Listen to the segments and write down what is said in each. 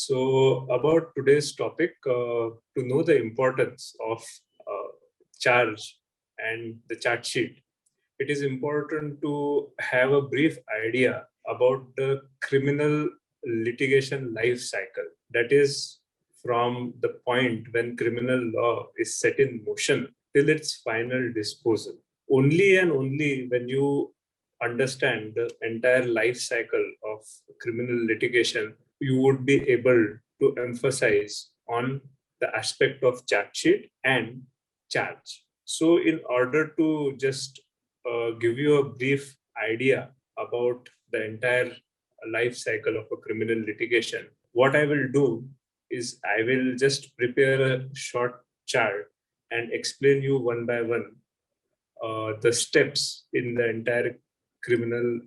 So about today's topic, to know the importance of charge and the charge sheet, it is important to have a brief idea about the criminal litigation life cycle. That is from the point when criminal law is set in motion till its final disposal. Only and only when you understand the entire life cycle of criminal litigation, you would be able to emphasize on the aspect of charge sheet and charge. So in order to just give you a brief idea about the entire life cycle of a criminal litigation, what I will do is I will just prepare a short chart and explain you one by one the steps in the entire criminal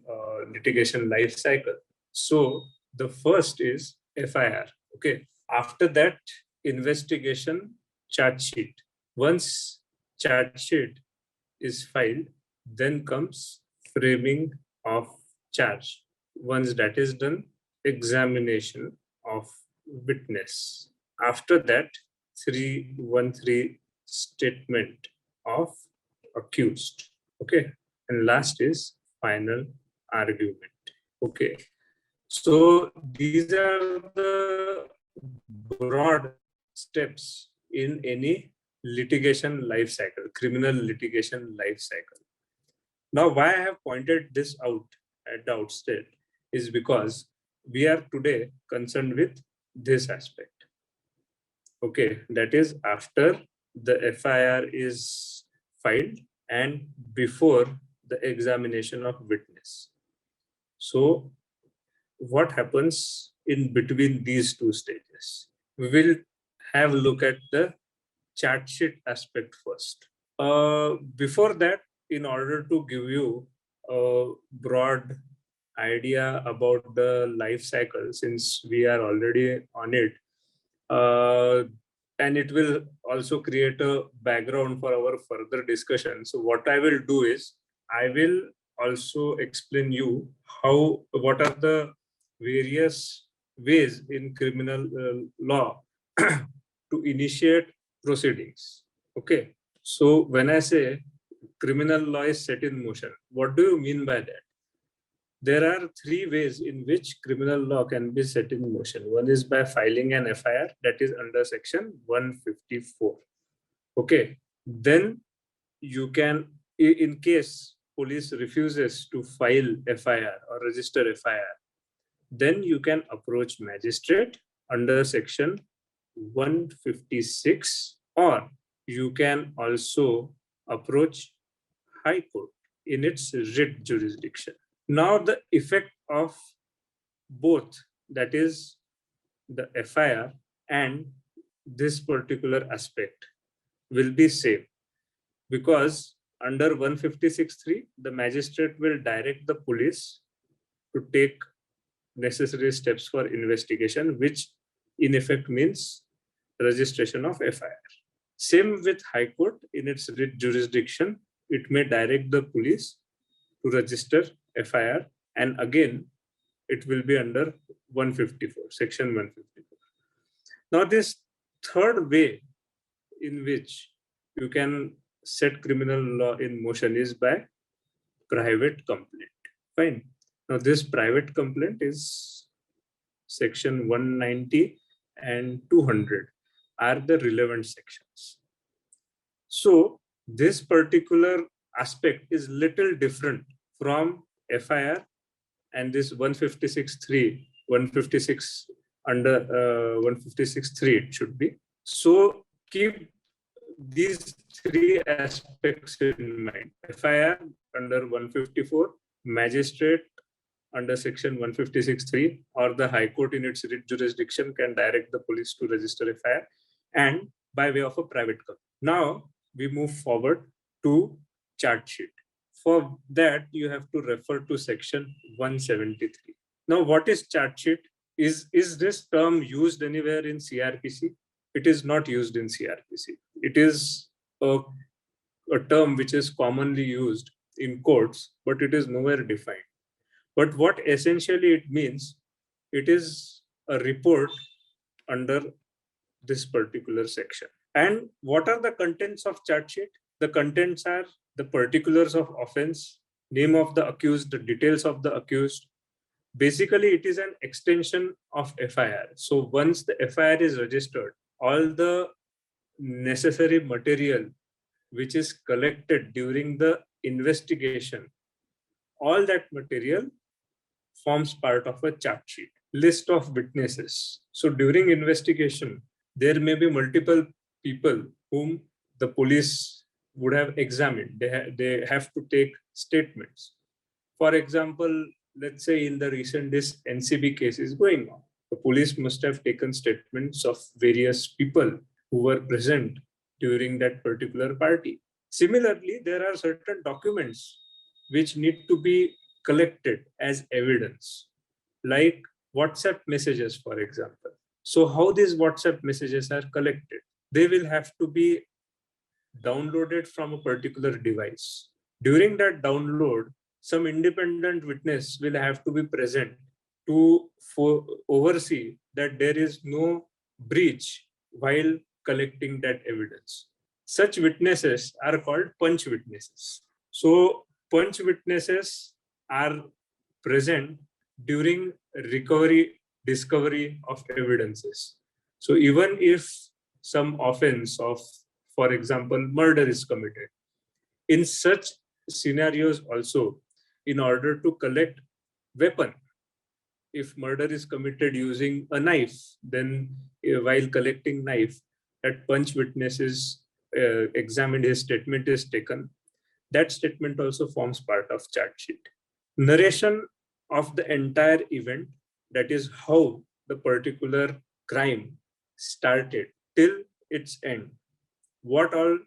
litigation life cycle. So the first is FIR. Okay. After that, investigation, charge sheet. Once charge sheet is filed, then comes framing of charge. Once that is done, examination of witness. After that, 313 statement of accused. Okay. And last is final argument. Okay. So these are the broad steps in any litigation life cycle, criminal litigation life cycle. Now, why I have pointed this out at the outset is because we are today concerned with this aspect. Okay, that is after the FIR is filed and before the examination of witness. So what happens in between these two stages? We will have a look at the charge sheet aspect first. Before that, in order to give you a broad idea about the life cycle, since we are already on it, and it will also create a background for our further discussion. So what I will do is I will also explain you what are the various ways in criminal law to initiate proceedings. Okay. So when I say criminal law is set in motion, what do you mean by that? There are three ways in which criminal law can be set in motion. One is by filing an FIR, that is under section 154. Okay. Then you can, in case police refuses to file FIR or register FIR, then you can approach magistrate under section 156, or you can also approach High Court in its writ jurisdiction. Now the effect of both, that is the FIR and this particular aspect, will be same, because under 156.3 the magistrate will direct the police to take necessary steps for investigation, which in effect means registration of FIR. Same with High Court, in its writ jurisdiction, it may direct the police to register FIR, and again it will be under 154, section 154. Now this third way in which you can set criminal law in motion is by private complaint. Fine. Now this private complaint is section 190 and 200 are the relevant sections. So this particular aspect is little different from FIR and this 156.3, 156 under 156.3 it should be. So keep these three aspects in mind. FIR under 154, magistrate under section 156.3, or the High Court in its writ jurisdiction can direct the police to register FIR, and by way of a private complaint. Now we move forward to charge sheet. For that, you have to refer to section 173. Now, what is charge sheet? Is this term used anywhere in CrPC? It is not used in CrPC. It is a term which is commonly used in courts, but it is nowhere defined. But what essentially it means, it is a report under this particular section. And what are the contents of charge sheet? The contents are the particulars of offense, name of the accused, the details of the accused. Basically, it is an extension of FIR. So once the FIR is registered, all the necessary material which is collected during the investigation, all that material forms part of a charge sheet. List of witnesses. So during investigation, there may be multiple people whom the police would have examined. They have to take statements. For example, let's say in the recent this NCB case is going on, the police must have taken statements of various people who were present during that particular party. Similarly, there are certain documents which need to be collected as evidence, like WhatsApp messages, for example. So how these WhatsApp messages are collected? They will have to be downloaded from a particular device. During that download, some independent witness will have to be present to oversee that there is no breach while collecting that evidence. Such witnesses are called punch witnesses. So punch witnesses are present during discovery of evidences. So even if some offense of, for example, murder is committed, in such scenarios also, in order to collect weapon, if murder is committed using a knife, then while collecting knife, that punch witness is examined, his statement is taken. That statement also forms part of charge sheet. Narration of the entire event, that is how the particular crime started till its end. What all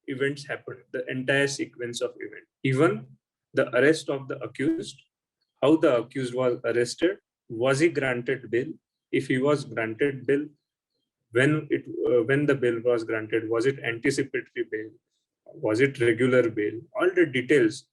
events happened, the entire sequence of events, even the arrest of the accused, how the accused was arrested, was he granted bail? If he was granted bail, when the bail was granted, was it anticipatory bail? Was it regular bail? All the details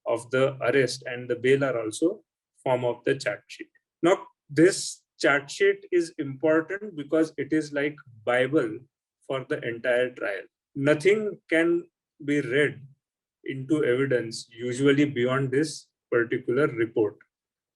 of the arrest and the bail are also form of the charge sheet. Now, this charge sheet is important because it is like Bible for the entire trial. Nothing can be read into evidence usually beyond this particular report,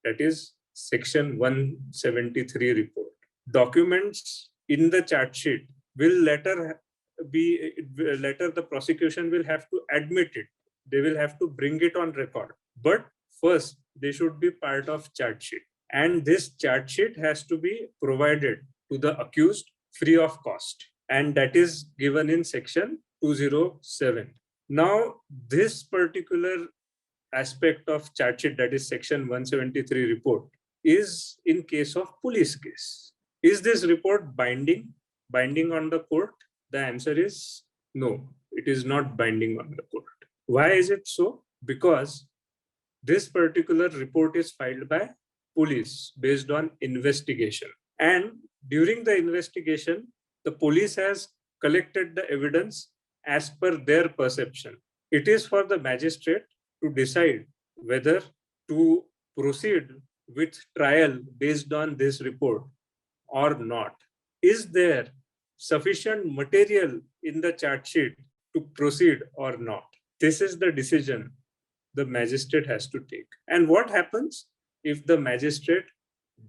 that is section 173 report. Documents in the charge sheet will later the prosecution will have to admit it. They will have to bring it on record. But first, they should be part of charge sheet. And this charge sheet has to be provided to the accused free of cost. And that is given in section 207. Now, this particular aspect of charge sheet, that is section 173 report, is in case of police case. Is this report binding on the court? The answer is no, it is not binding on the court. Why is it so? Because this particular report is filed by police based on investigation. And during the investigation, the police has collected the evidence as per their perception. It is for the magistrate to decide whether to proceed with trial based on this report or not. Is there sufficient material in the charge sheet to proceed or not? This is the decision the magistrate has to take. And what happens if the magistrate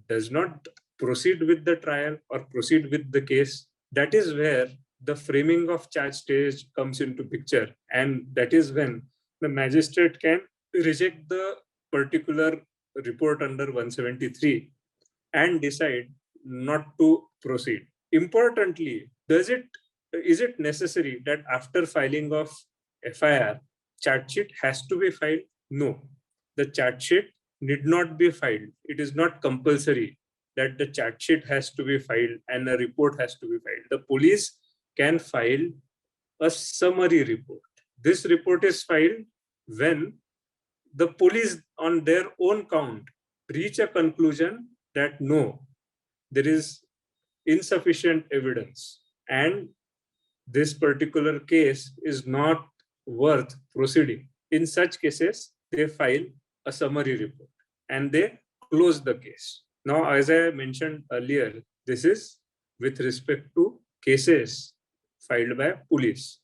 does not proceed with the trial or proceed with the case? That is where the framing of charge stage comes into picture. And that is when the magistrate can reject the particular report under 173 and decide not to proceed. Importantly, is it necessary that after filing of FIR, charge sheet has to be filed? No, the charge sheet need not be filed. It is not compulsory that the charge sheet has to be filed and a report has to be filed. The police can file a summary report. This report is filed when the police on their own count reach a conclusion that no, there is insufficient evidence and this particular case is not worth proceeding. In such cases, they file a summary report and they close the case. Now, as I mentioned earlier, this is with respect to cases filed by police.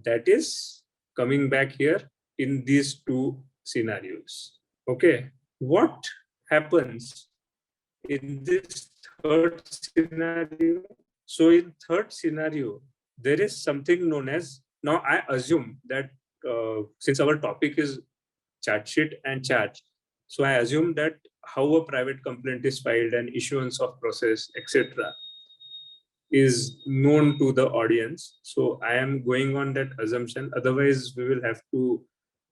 That is coming back here in these two scenarios. Okay, what happens in this third scenario? So in third scenario, there is something known as, now I assume that since our topic is charge sheet and charge, so I assume that how a private complaint is filed and issuance of process, etc., is known to the audience. So I am going on that assumption. Otherwise, we will have to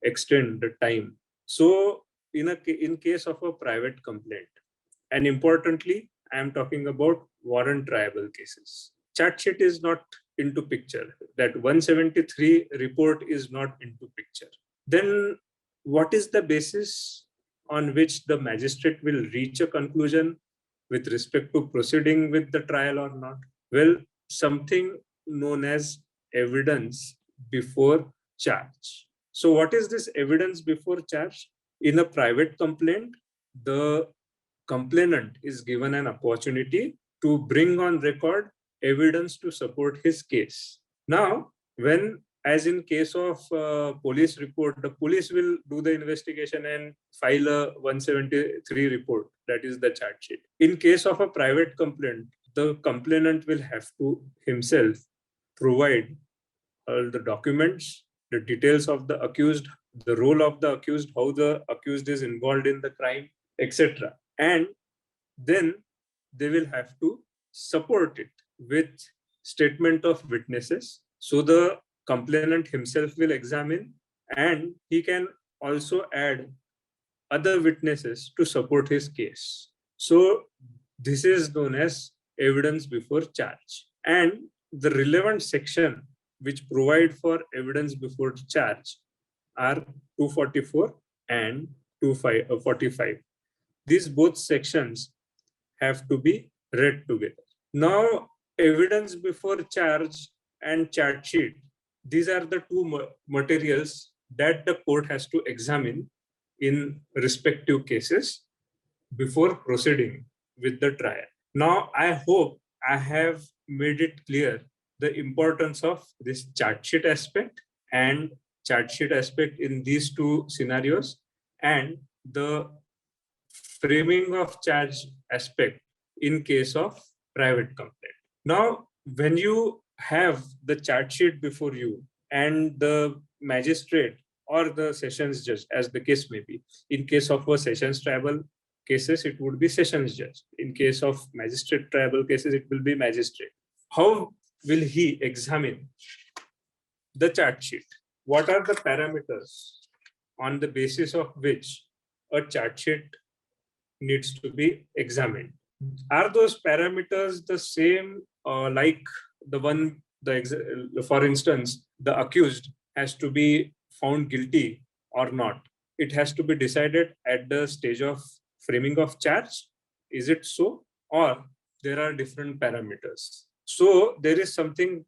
extend the time. So in case of a private complaint, and importantly, I am talking about warrant triable cases. Charge sheet is not into picture. That 173 report is not into picture. Then what is the basis on which the magistrate will reach a conclusion with respect to proceeding with the trial or not? Well, something known as evidence before charge. So what is this evidence before charge? In a private complaint, the complainant is given an opportunity to bring on record evidence to support his case. Now, when, as in case of police report, the police will do the investigation and file a 173 report, that is the charge sheet. In case of a private complaint, the complainant will have to himself provide all the documents, the details of the accused, the role of the accused, how the accused is involved in the crime, etc. And then they will have to support it with statement of witnesses. So the complainant himself will examine, and he can also add other witnesses to support his case. So this is known as evidence before charge. And the relevant section which provide for evidence before charge are 244 and 245. These both sections have to be read together. Now, evidence before charge and charge sheet, these are the two materials that the court has to examine in respective cases before proceeding with the trial. Now, I hope I have made it clear the importance of this charge sheet aspect and charge sheet aspect in these two scenarios, and the framing of charge aspect in case of private complaint. Now, when you have the charge sheet before you and the magistrate or the sessions judge, as the case may be, in case of a sessions tribal cases, it would be sessions judge. In case of magistrate tribal cases, it will be magistrate. How will he examine the charge sheet? What are the parameters on the basis of which a charge sheet needs to be examined? Are those parameters the same like the one, for instance, the accused has to be found guilty or not? It has to be decided at the stage of framing of charge. Is it so? Or there are different parameters? So there is something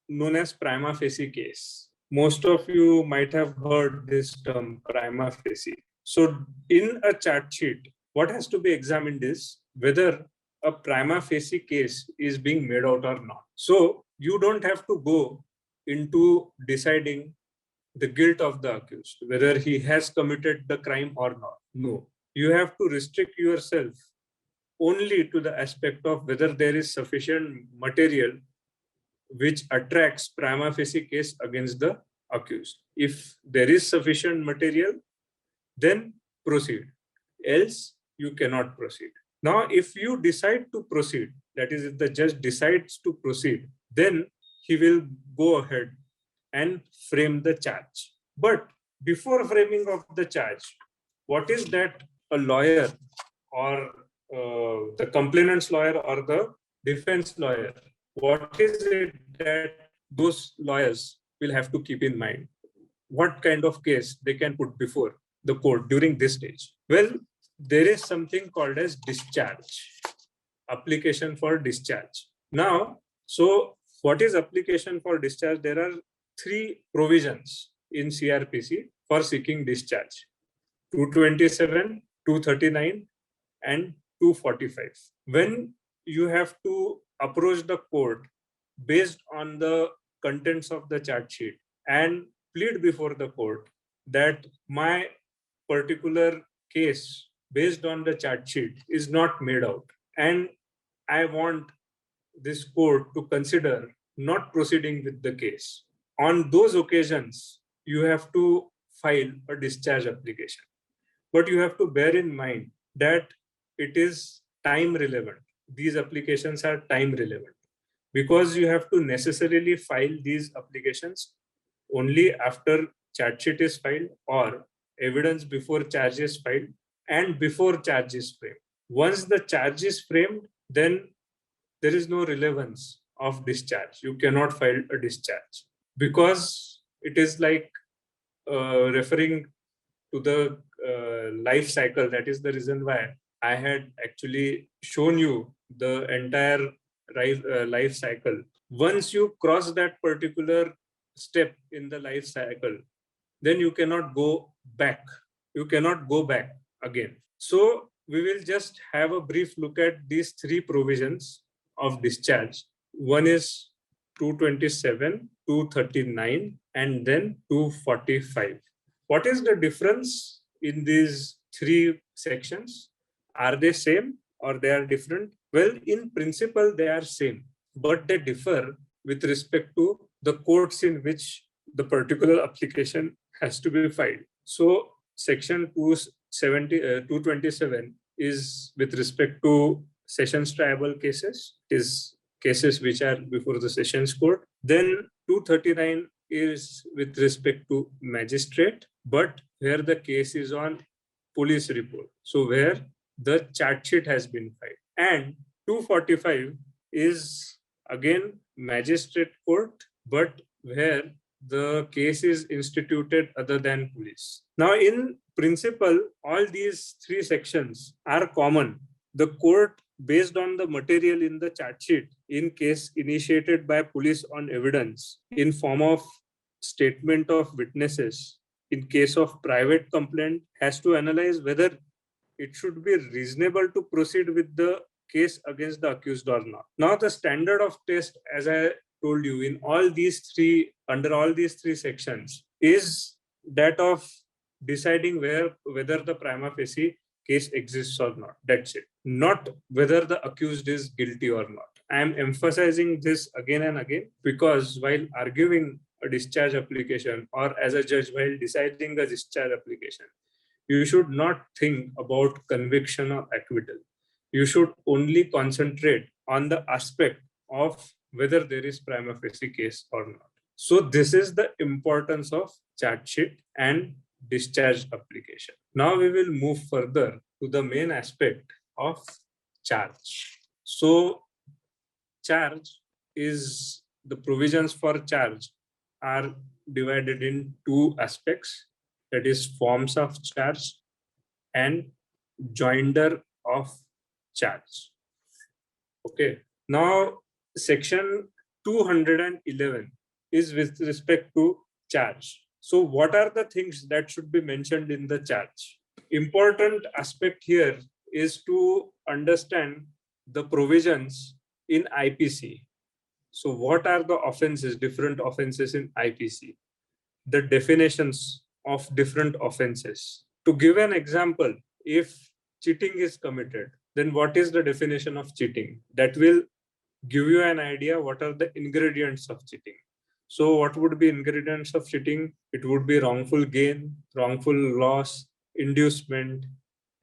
known as prima facie case. Most of you might have heard this term, prima facie. So in a charge sheet, what has to be examined is whether a prima facie case is being made out or not. So you don't have to go into deciding the guilt of the accused, whether he has committed the crime or not. No, you have to restrict yourself only to the aspect of whether there is sufficient material which attracts prima facie case against the accused. If there is sufficient material, then proceed. Else, you cannot proceed. Now, if you decide to proceed, that is, if the judge decides to proceed, then he will go ahead and frame the charge. But before framing of the charge, what is that a lawyer or the complainant's lawyer or the defense lawyer, what is it that those lawyers will have to keep in mind? What kind of case they can put before the court during this stage? Well, there is something called as discharge, application for discharge. Now, so what is application for discharge? There are three provisions in CrPC for seeking discharge: 227, 239, and 245. When you have to approach the court based on the contents of the charge sheet and plead before the court that my particular case based on the charge sheet is not made out, and I want this court to consider not proceeding with the case. On those occasions, you have to file a discharge application. But you have to bear in mind that it is time relevant. These applications are time relevant because you have to necessarily file these applications only after charge sheet is filed or evidence before charge is filed and before charge is framed. Once the charge is framed, then there is no relevance of discharge. You cannot file a discharge because it is like referring to the life cycle. That is the reason why I had actually shown you the entire life cycle. Once you cross that particular step in the life cycle, then you cannot go back. You cannot go back again. So we will just have a brief look at these three provisions of discharge. One is 227, 239, and then 245. What is the difference in these three sections? Are they same or they are different? Well, in principle, they are same, but they differ with respect to the courts in which the particular application has to be filed. So section 227 is with respect to sessions triable cases, is cases which are before the sessions court. Then 239 is with respect to magistrate, but where the case is on police report. So where the charge sheet has been filed. And 245 is again magistrate court, but where the case is instituted other than police. Now, in principle, all these three sections are common. The court, based on the material in the charge sheet, in case initiated by police on evidence in form of statement of witnesses, in case of private complaint, has to analyze whether it should be reasonable to proceed with the case against the accused or not. Now, the standard of test, as I told you, in all these three, under all these three sections, is that of deciding whether the prima facie case exists or not. That's it. Not whether the accused is guilty or not. I am emphasizing this again and again because while arguing a discharge application or as a judge while deciding a discharge application, you should not think about conviction or acquittal. You should only concentrate on the aspect of whether there is prima facie case or not. So this is the importance of charge sheet and discharge application. Now we will move further to the main aspect of charge. So charge is, the provisions for charge are divided in two aspects, that is forms of charge and joinder of charge. Okay. Now section 211 is with respect to charge. So what are the things that should be mentioned in the charge? Important aspect here is to understand the provisions in IPC. So what are the offenses, different offenses in IPC? The definitions of different offenses. To give an example, if cheating is committed, then what is the definition of cheating? That will give you an idea what are the ingredients of cheating. So what would be ingredients of cheating? It would be wrongful gain, wrongful loss, inducement,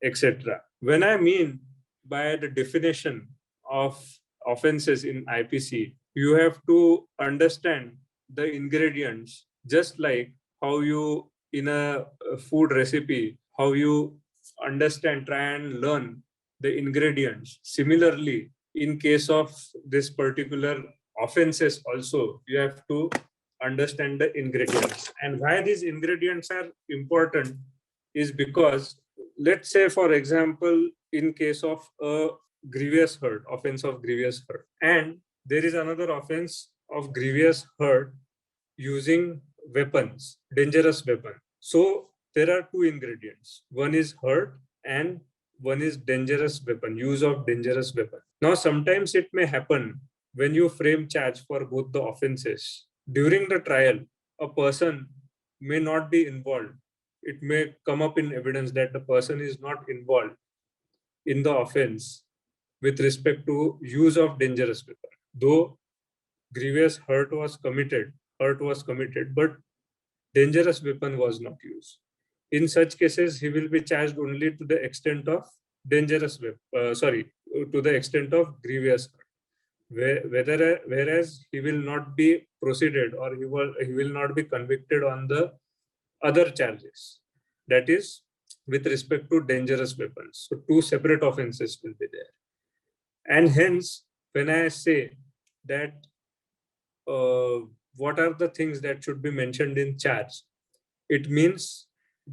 etc. When I mean by the definition of offenses in IPC, you have to understand the ingredients, just like how you in a food recipe, how you understand, try and learn the ingredients. Similarly, in case of this particular offenses also, you have to understand the ingredients. And why these ingredients are important is because, let's say, for example, in case of a grievous hurt, offense of grievous hurt, and there is another offense of grievous hurt using weapons, dangerous weapon. So there are two ingredients. One is hurt and one is dangerous weapon, use of dangerous weapon. Now, sometimes it may happen when you frame charge for both the offenses. During the trial, a person may not be involved. It may come up in evidence that the person is not involved in the offense with respect to use of dangerous weapon. Though grievous hurt was committed, but dangerous weapon was not used. In such cases, he will be charged only to the extent of dangerous weapon, to the extent of grievous hurt. Whereas he will not be proceeded, or he will not be convicted on the other charges. That is with respect to dangerous weapons. So two separate offenses will be there. And hence, when I say that what are the things that should be mentioned in charge, it means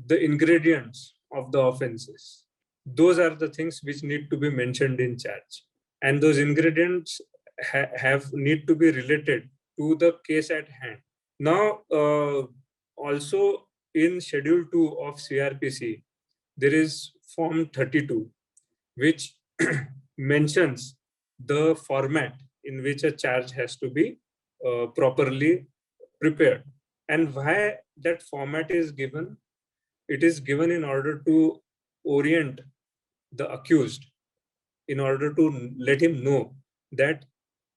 the ingredients of the offenses. Those are the things which need to be mentioned in charge. And those ingredients need to be related to the case at hand. Now, also in Schedule 2 of CrPC, there is Form 32, which mentions the format in which a charge has to be properly prepared. And why that format is given? It is given in order to orient the accused, in order to let him know that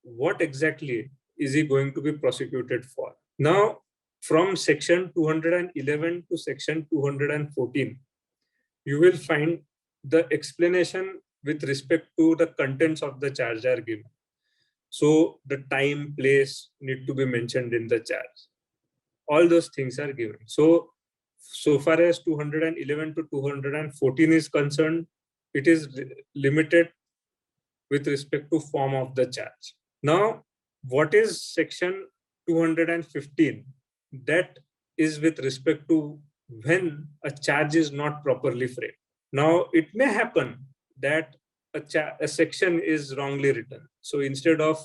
what exactly is he going to be prosecuted for. Now, from section 211 to section 214, you will find the explanation with respect to the contents of the charge are given. So the time, place need to be mentioned in the charge. All those things are given. So far as 211 to 214 is concerned, it is limited with respect to form of the charge. Now, what is section 215? That is with respect to when a charge is not properly framed. Now, it may happen that a section is wrongly written. So instead of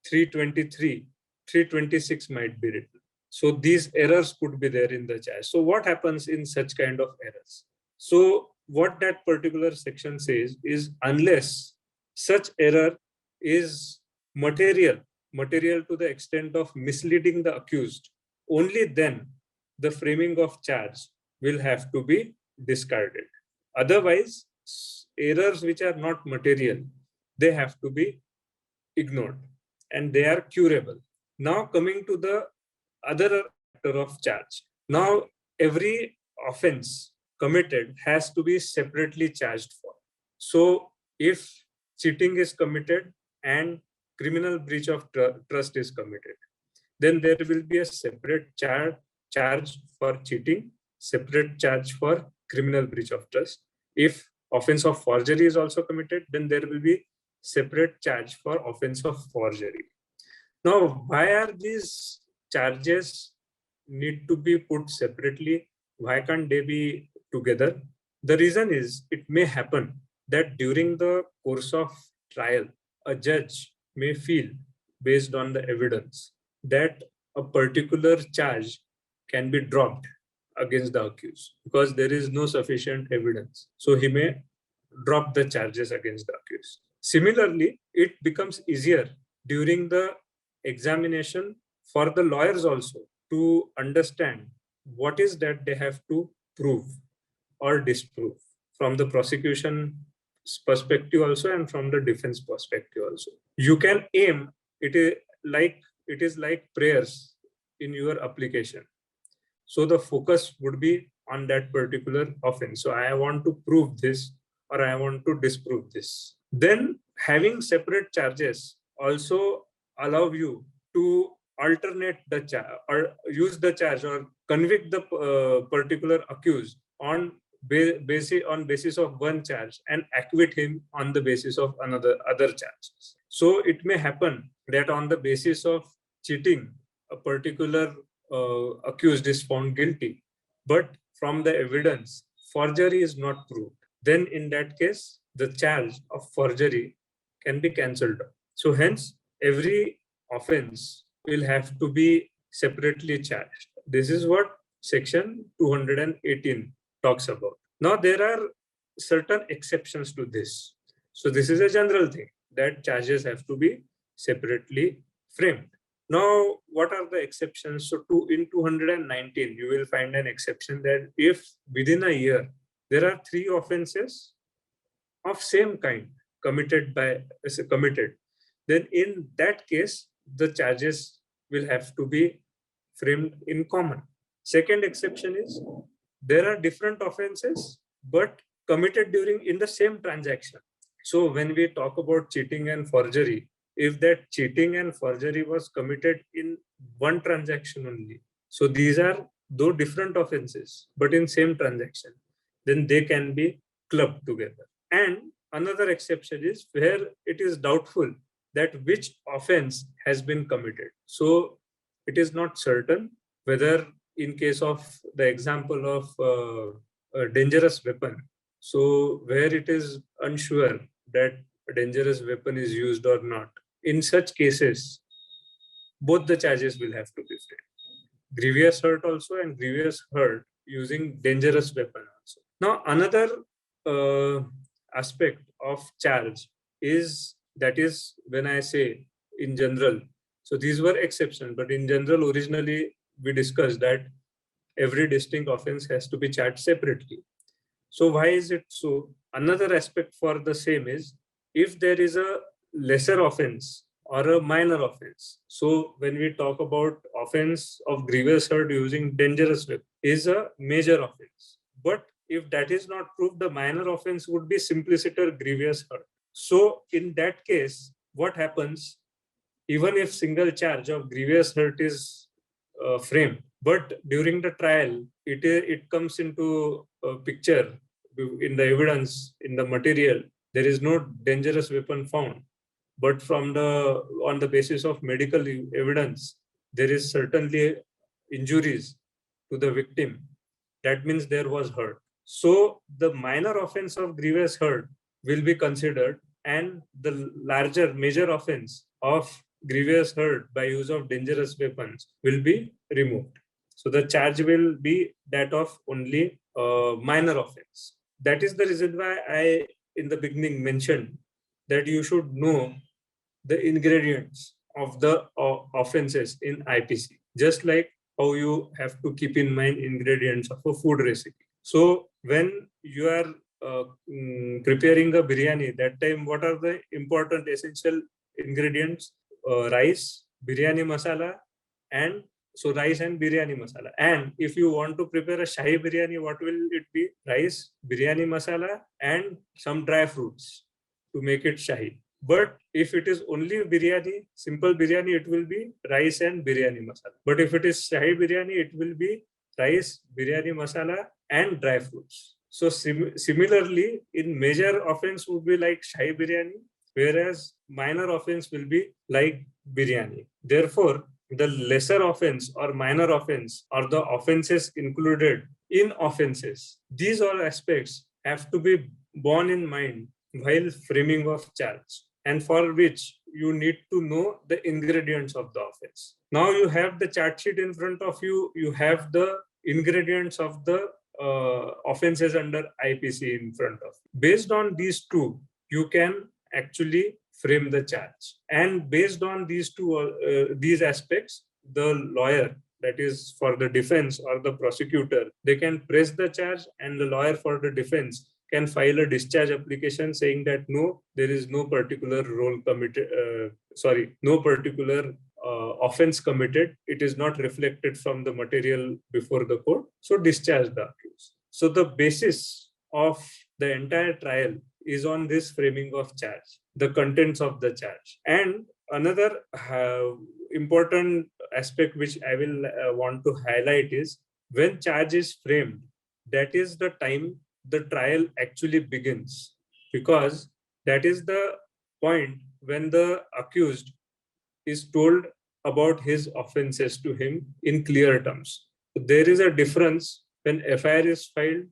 323, 326 might be written. So these errors could be there in the charge. So what happens in such kind of errors? So what that particular section says is, unless such error is material to the extent of misleading the accused, only then the framing of charge will have to be discarded. Otherwise, errors which are not material, they have to be ignored, and they are curable. Now, coming to the other factor of charge. Now, every offense committed has to be separately charged for. So if cheating is committed and criminal breach of trust is committed, then there will be a separate charge for cheating, separate charge for criminal breach of trust. If offense of forgery is also committed, then there will be separate charge for offense of forgery. Now, why are these charges need to be put separately? Why can't they be together? The reason is, it may happen that during the course of trial, a judge may feel, based on the evidence, that a particular charge can be dropped against the accused because there is no sufficient evidence. So he may drop the charges against the accused. Similarly, it becomes easier during the examination for the lawyers also to understand what is that they have to prove or disprove from the prosecution perspective also and from the defense perspective also. You can aim, it is like prayers in your application. So the focus would be on that particular offense. So I want to prove this or I want to disprove this. Then having separate charges also allow you to alternate the charge or use the charge or convict the particular accused on basis of one charge and acquit him on the basis of other charges. So it may happen that on the basis of cheating, a particular accused is found guilty, but from the evidence, forgery is not proved. Then in that case, the charge of forgery can be cancelled. So hence, every offense will have to be separately charged. This is what section 218 talks about. Now, there are certain exceptions to this. So this is a general thing that charges have to be separately framed. Now, what are the exceptions? So in 219, you will find an exception that if within a year, there are 3 offenses of same kind committed, then in that case, the charges will have to be framed in common. Second exception is there are different offenses, but committed in the same transaction. So when we talk about cheating and forgery, if that cheating and forgery was committed in one transaction only, so these are though different offenses, but in same transaction, then they can be clubbed together. And another exception is where it is doubtful that which offense has been committed. So it is not certain whether in case of the example of a dangerous weapon, so where it is unsure that a dangerous weapon is used or not, in such cases, both the charges will have to be framed. Grievous hurt also and grievous hurt using dangerous weapon also. Now, another aspect of charge is, that is when I say in general, so these were exceptions, but in general, originally we discussed that every distinct offense has to be charged separately. So why is it so? Another aspect for the same is if there is a lesser offense or a minor offense. So when we talk about offense of grievous hurt using dangerous weapon is a major offense. But if that is not proved, the minor offense would be simpliciter grievous hurt. So in that case, what happens? Even if single charge of grievous hurt is framed, but during the trial, it comes into a picture in the evidence, in the material, there is no dangerous weapon found. But on the basis of medical evidence, there is certainly injuries to the victim. That means there was hurt. So the minor offense of grievous hurt will be considered, and the larger major offense of grievous hurt by use of dangerous weapons will be removed. So the charge will be that of only minor offense. That is the reason why I, in the beginning, mentioned that you should know the ingredients of the offenses in IPC, just like how you have to keep in mind ingredients of a food recipe. So when you are preparing a biryani, that time what are the important essential ingredients? Rice, biryani masala, and so rice and biryani masala. And if you want to prepare a shahi biryani, what will it be? Rice, biryani masala, and some dry fruits to make it shahi. But if it is only biryani, simple biryani, it will be rice and biryani masala. But if it is shahi biryani, it will be rice, biryani masala, and dry fruits. So similarly, in major offense would be like shahi biryani, whereas minor offense will be like biryani. Therefore, the lesser offense or minor offense or the offenses included in offenses, these all aspects have to be borne in mind while framing of charge, and for which you need to know the ingredients of the offense. Now you have the charge sheet in front of you, you have the ingredients of the offenses under IPC in front of you. Based on these two, you can actually frame the charge. And based on these aspects, the lawyer, that is for the defense or the prosecutor, they can press the charge, and the lawyer for the defense can file a discharge application saying that no, there is no particular role committed, no particular offense committed. It is not reflected from the material before the court. So discharge the accused. So the basis of the entire trial is on this framing of charge, the contents of the charge. And another important aspect which I will want to highlight is when charge is framed, that is the time the trial actually begins, because that is the point when the accused is told about his offenses to him in clear terms. So there is a difference when FIR is filed.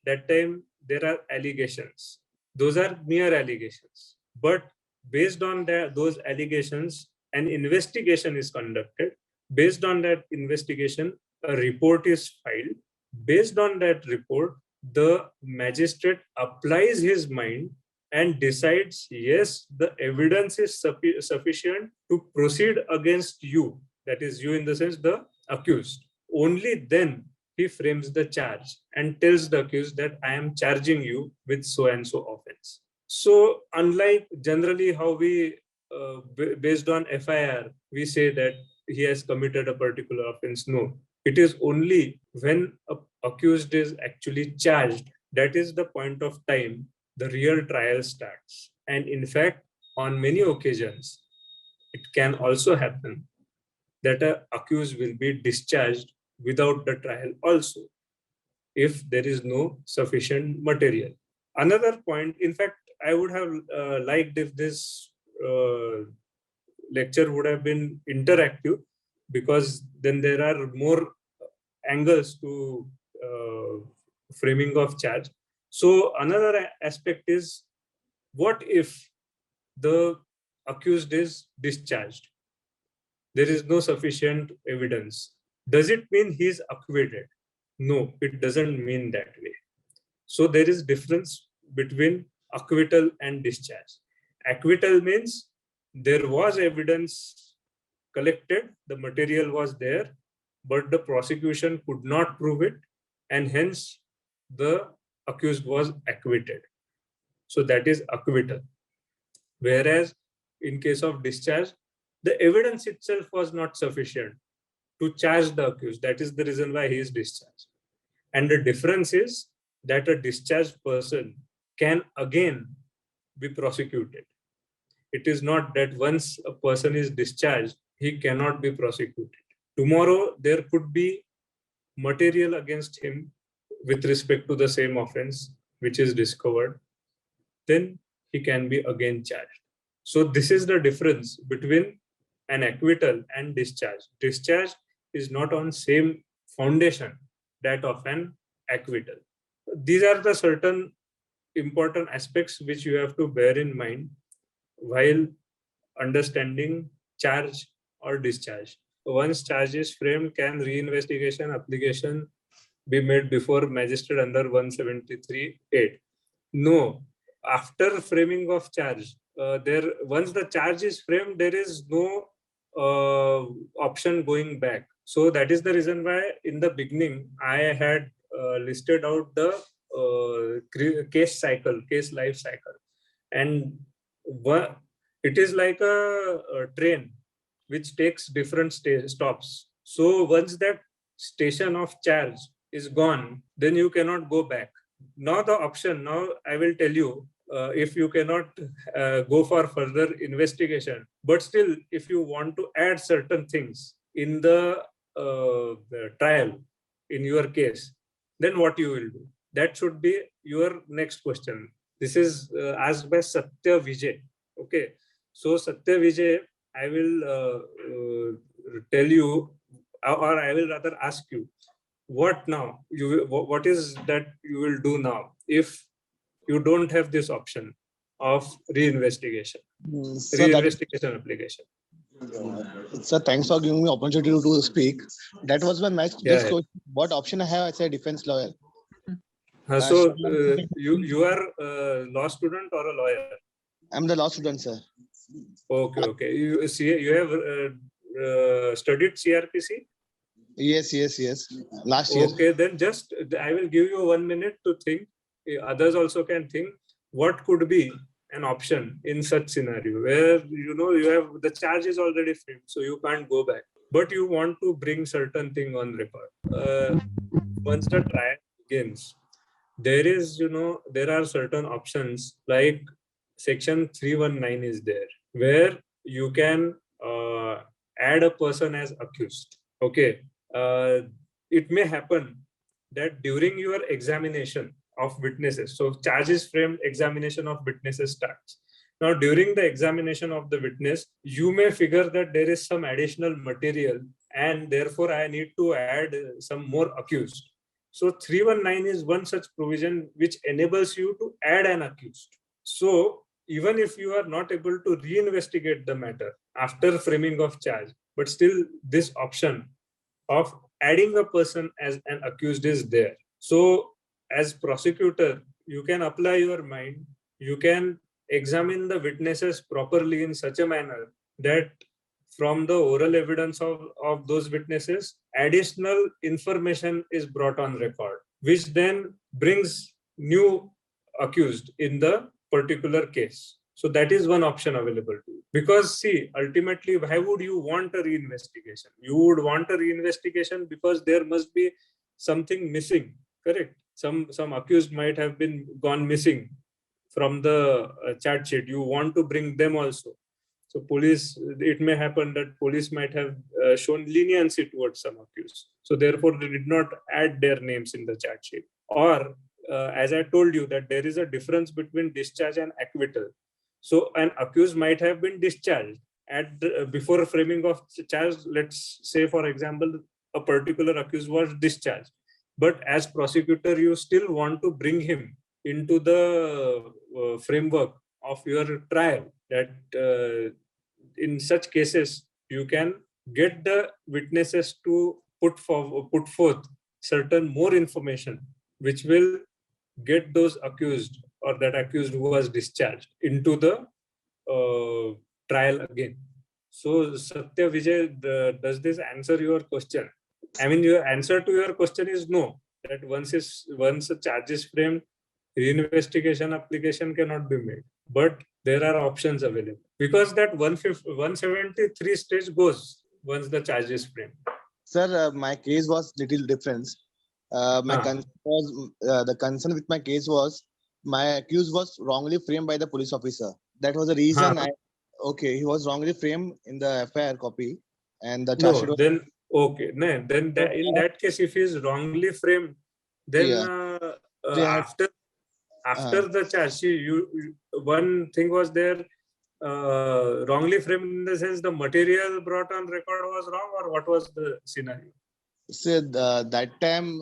That time there are allegations. Those are mere allegations. But based on those allegations, an investigation is conducted. Based on that investigation, a report is filed. Based on that report, the magistrate applies his mind and decides, yes, the evidence is sufficient to proceed against you, that is you in the sense the accused, only then he frames the charge and tells the accused that I am charging you with so and so offense. So unlike generally how we, based on FIR, we say that he has committed a particular offense. No, it is only when a accused is actually charged, that is the point of time the real trial starts. And in fact, on many occasions, it can also happen that an accused will be discharged without the trial also, if there is no sufficient material. Another point, in fact, I would have liked if this lecture would have been interactive, because then there are more angles to framing of charge. So another aspect is, what if the accused is discharged? There is no sufficient evidence. Does it mean he is acquitted? No, it doesn't mean that way. So there is difference between acquittal and discharge. Acquittal means there was evidence collected, the material was there, but the prosecution could not prove it, and hence the accused was acquitted. So that is acquittal. Whereas in case of discharge, the evidence itself was not sufficient to charge the accused. That is the reason why he is discharged. And the difference is that a discharged person can again be prosecuted. It is not that once a person is discharged, he cannot be prosecuted. Tomorrow, there could be material against him with respect to the same offense, which is discovered. Then he can be again charged. So this is the difference between an acquittal and discharge. Discharge is not on same foundation that of an acquittal. These are the certain important aspects which you have to bear in mind while understanding charge or discharge. Once charge is framed, can reinvestigation application be made before magistrate under 173(8)? No. After framing of charge, once the charge is framed, there is no option going back. So that is the reason why in the beginning I had listed out the case life cycle, and it is like a train which takes different stops. So once that station of charge is gone, then you cannot go back. Now the option, now I will tell you, if you cannot go for further investigation, but still if you want to add certain things in the trial, in your case, then what you will do? That should be your next question. This is asked by Satya Vijay. Okay, so Satya Vijay, I will tell you, or I will rather ask you, what now? What is that you will do now if you don't have this option of reinvestigation, reinvestigation application? Sir, thanks for giving me opportunity to speak. That was my next question. What option I have as a defense lawyer? So you are a law student or a lawyer? I'm the law student, sir. Okay. You have studied CrPC? Yes. Last year. Okay, then just I will give you 1 minute to think. Others also can think what could be an option in such scenario where you have the charge is already framed, so you can't go back, but you want to bring certain thing on record. Once the trial begins, there are certain options like section 319 is there, where you can add a person as accused. Okay, it may happen that during your examination of witnesses, so charges framed, examination of witnesses starts. Now, during the examination of the witness, you may figure that there is some additional material and therefore I need to add some more accused. So 319 is one such provision which enables you to add an accused. So even if you are not able to reinvestigate the matter after framing of charge, but still this option of adding a person as an accused is there. So as prosecutor, you can apply your mind. You can examine the witnesses properly in such a manner that from the oral evidence of those witnesses, additional information is brought on record, which then brings new accused in the particular case. So that is one option available to you. Because see, ultimately, why would you want a reinvestigation? You would want a reinvestigation because there must be something missing, correct? Some accused might have been gone missing from the charge sheet. You want to bring them also. So police, it may happen that police might have shown leniency towards some accused. So therefore, they did not add their names in the charge sheet. Or as I told you, that there is a difference between discharge and acquittal. So an accused might have been discharged at before framing of charge. Let's say, for example, a particular accused was discharged, but as prosecutor, you still want to bring him into the framework of your trial. That in such cases, you can get the witnesses to put forth certain more information, which will get those accused or that accused who was discharged into the trial again. So Satya Vijay, does this answer your question? I mean, your answer to your question is no. That once a charge is framed, reinvestigation application cannot be made. But there are options available because that 173 stage goes once the charge is framed. Sir, my case was little different. Concern was the concern with my case was my accused was wrongly framed by the police officer. That was the reason he was wrongly framed in the FIR copy, and the charge sheet was, then okay. No, then in that case, if he is wrongly framed, then after the charge sheet, one thing was there. Wrongly framed in the sense the material brought on record was wrong, or what was the scenario? Said that time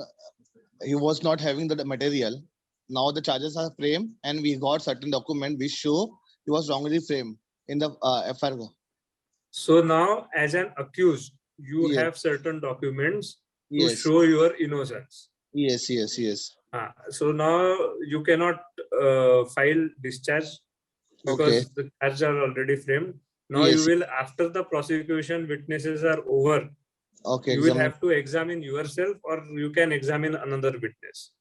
he was not having the material. Now the charges are framed, and we got certain document which show he was wrongly framed in the FIR. So now, as an accused, you have certain documents to show your innocence. Yes. So now you cannot file discharge because the charges are already framed. Now you will, after the prosecution witnesses are over, you will have to examine yourself, or you can examine another witness.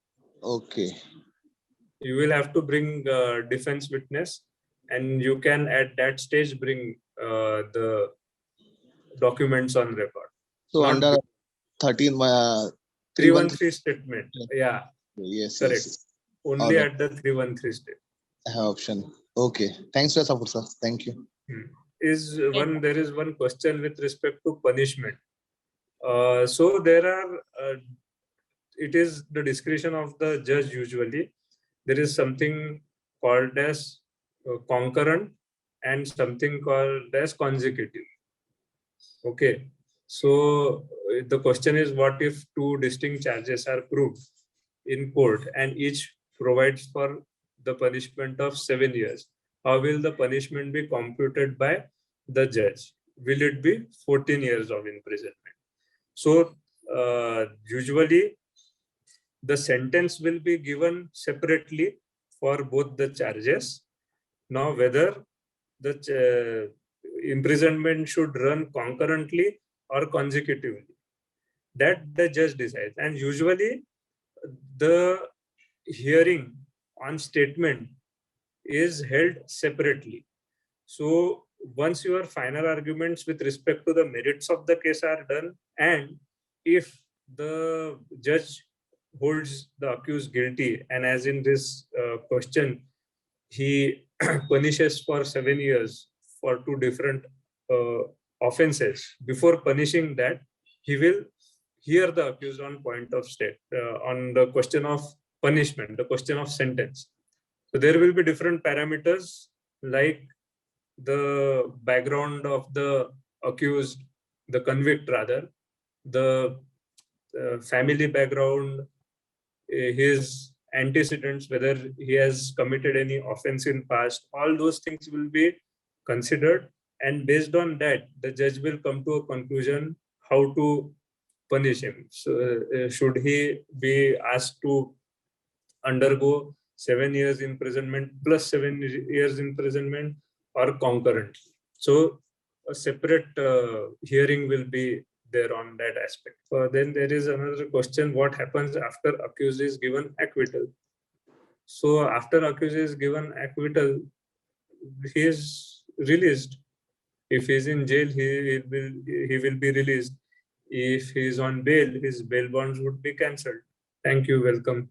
You will have to bring defense witness, and you can at that stage bring the documents on record. So not under 313 statement. Yeah. Yes. Correct. Only at the 313 state. I have option. Okay. Thanks for your support, sir. Thank you. There is one question with respect to punishment. So there are, it is the discretion of the judge usually. There is something called as concurrent and something called as consecutive. Okay. So the question is, what if two distinct charges are proved in court and each provides for the punishment of 7 years? How will the punishment be computed by the judge? Will it be 14 years of imprisonment? So usually the sentence will be given separately for both the charges. Now, whether the imprisonment should run concurrently or consecutively, that the judge decides. And usually the hearing on statement is held separately. So once your final arguments with respect to the merits of the case are done, and if the judge holds the accused guilty, and as in this question, he punishes for 7 years for two different offenses, before punishing that, he will hear the accused on point of state, on the question of punishment, the question of sentence. So there will be different parameters like the background of the accused, the convict rather, the family background, his antecedents, whether he has committed any offense in past, all those things will be considered. And based on that, the judge will come to a conclusion how to punish him. So should he be asked to undergo 7 years imprisonment plus 7 years imprisonment or concurrent. So a separate hearing will be there on that aspect. Then there is another question: what happens after accused is given acquittal? So after accused is given acquittal, he is released. If he is in jail, he will be released. If he is on bail, his bail bonds would be cancelled. Thank you. Welcome.